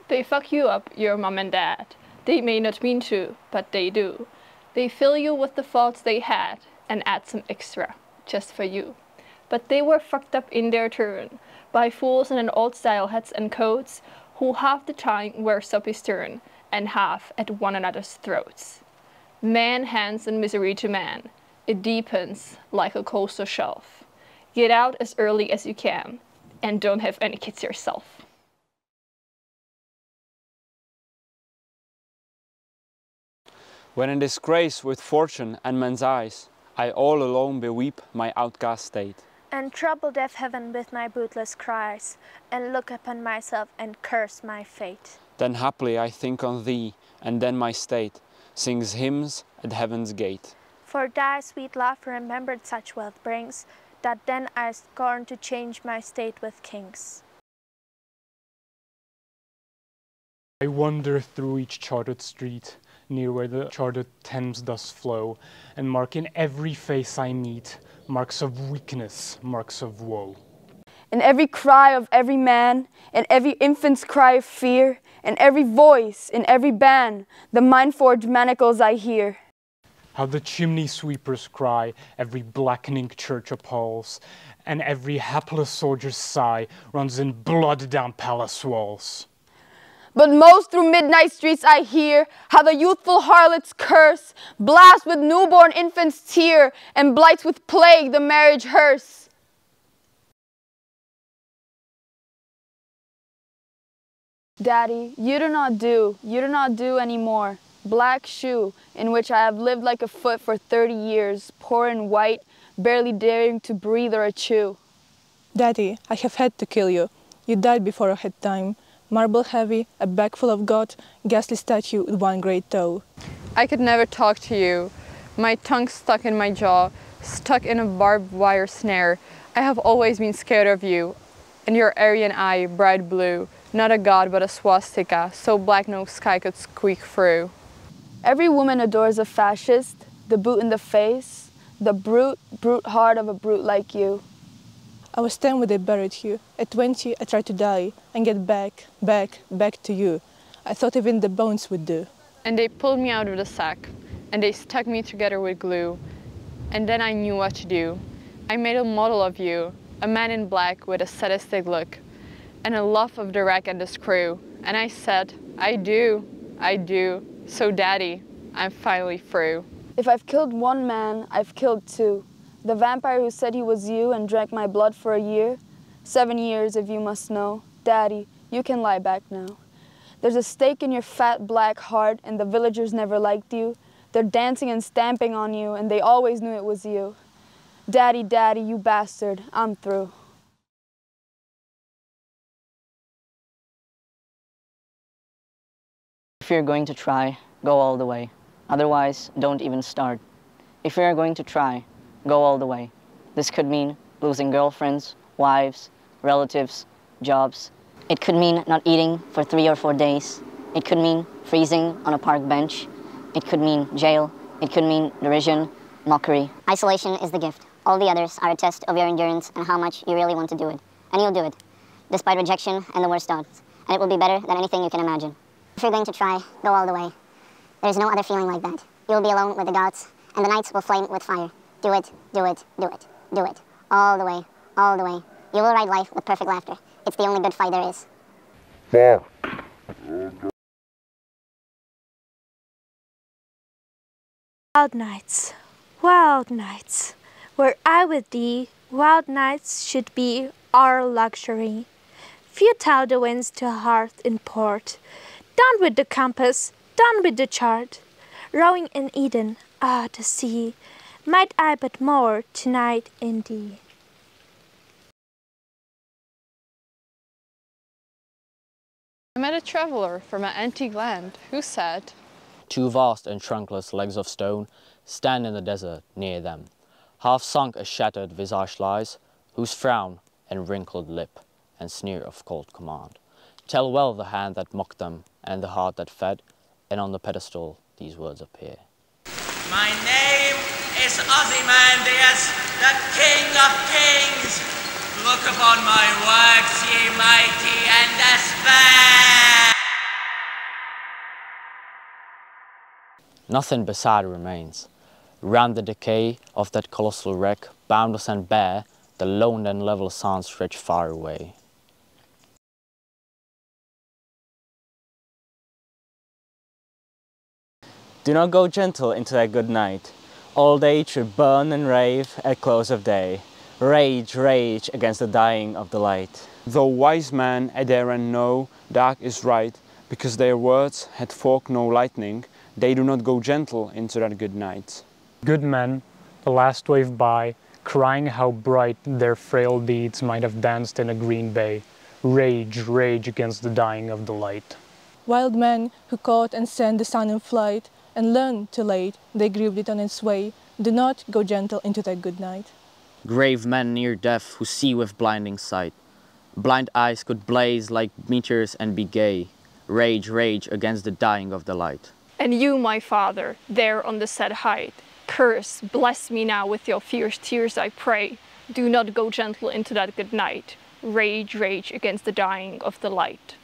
They fuck you up, your mom and dad. They may not mean to, but they do. They fill you with the faults they had and add some extra, just for you. But they were fucked up in their turn by fools in an old-style hats and coats who half the time wear soppy stern and half at one another's throats. Man hands in misery to man. It deepens like a coastal shelf. Get out as early as you can and don't have any kids yourself. When in disgrace with fortune and men's eyes, I all alone beweep my outcast state. And trouble deaf heaven with my bootless cries, and look upon myself and curse my fate. Then haply I think on thee, and then my state sings hymns at heaven's gate. For thy sweet love remembered such wealth brings, that then I scorn to change my state with kings. I wander through each charted street, near where the charted Thames does flow, and mark in every face I meet, marks of weakness, marks of woe. In every cry of every man, in every infant's cry of fear, in every voice, in every band, the mind-forged manacles I hear. How the chimney sweepers cry, every blackening church appalls, and every hapless soldier's sigh runs in blood down palace walls. But most through midnight streets I hear how the youthful harlots curse, blast with newborn infants' tear, and blights with plague the marriage hearse. Daddy, you do not do anymore. Black shoe, in which I have lived like a foot for 30 years, poor and white, barely daring to breathe or chew. Daddy, I have had to kill you. You died before I had time. Marble heavy, a bag full of God, ghastly statue with one great toe. I could never talk to you. My tongue stuck in my jaw, stuck in a barbed wire snare. I have always been scared of you. And your Aryan eye, bright blue, not a god but a swastika, so black no sky could squeak through. Every woman adores a fascist, the boot in the face, the brute heart of a brute like you. I was 10 when they buried you. At 20, I tried to die and get back to you. I thought even the bones would do. And they pulled me out of the sack, and they stuck me together with glue. And then I knew what to do. I made a model of you, a man in black with a sadistic look, and a love of the rack and the screw. And I said, I do. So Daddy, I'm finally through. If I've killed one man, I've killed two. The vampire who said he was you and drank my blood for a year. 7 years, if you must know. Daddy, you can lie back now. There's a stake in your fat black heart, and the villagers never liked you. They're dancing and stamping on you, and they always knew it was you. Daddy, Daddy, you bastard, I'm through. If you're going to try, go all the way. Otherwise, don't even start. If you're going to try, go all the way. This could mean losing girlfriends, wives, relatives, jobs. It could mean not eating for 3 or 4 days. It could mean freezing on a park bench. It could mean jail. It could mean derision, mockery. Isolation is the gift. All the others are a test of your endurance and how much you really want to do it. And you'll do it, despite rejection and the worst thoughts. And it will be better than anything you can imagine. If you're going to try, go all the way. There's no other feeling like that. You'll be alone with the gods, and the nights will flame with fire. Do it, do it, do it, do it. All the way, all the way. You will ride life with perfect laughter. It's the only good fight there is. Yeah. Wild nights, were I with thee, wild nights should be our luxury. Futile the winds to hearth in port, done with the compass, done with the chart. Rowing in Eden, ah, the sea, might I but moor tonight in thee. I met a traveler from an antique land who said, 2 vast and trunkless legs of stone stand in the desert near them. Half sunk a shattered visage lies, whose frown and wrinkled lip and sneer of cold command tell well the hand that mocked them and the heart that fed, and on the pedestal these words appear. My name is Ozymandias, the King of Kings. Look upon my works, ye mighty, and despair. Nothing beside remains. Round the decay of that colossal wreck, boundless and bare, the lone and level sands stretch far away. Do not go gentle into that good night. Old age should burn and rave at close of day. Rage, rage against the dying of the light. Though wise men adherent know dark is right, because their words had forked no lightning, they do not go gentle into that good night. Good men, the last wave by, crying how bright their frail deeds might have danced in a green bay. Rage, rage against the dying of the light. Wild men who caught and sent the sun in flight, and learned too late they grieved it on its way, do not go gentle into that good night. Grave men near death who see with blinding sight. Blind eyes could blaze like meteors and be gay. Rage, rage against the dying of the light. And you, my father, there on the sad height, curse, bless me now with your fierce tears, I pray. Do not go gentle into that good night. Rage, rage against the dying of the light.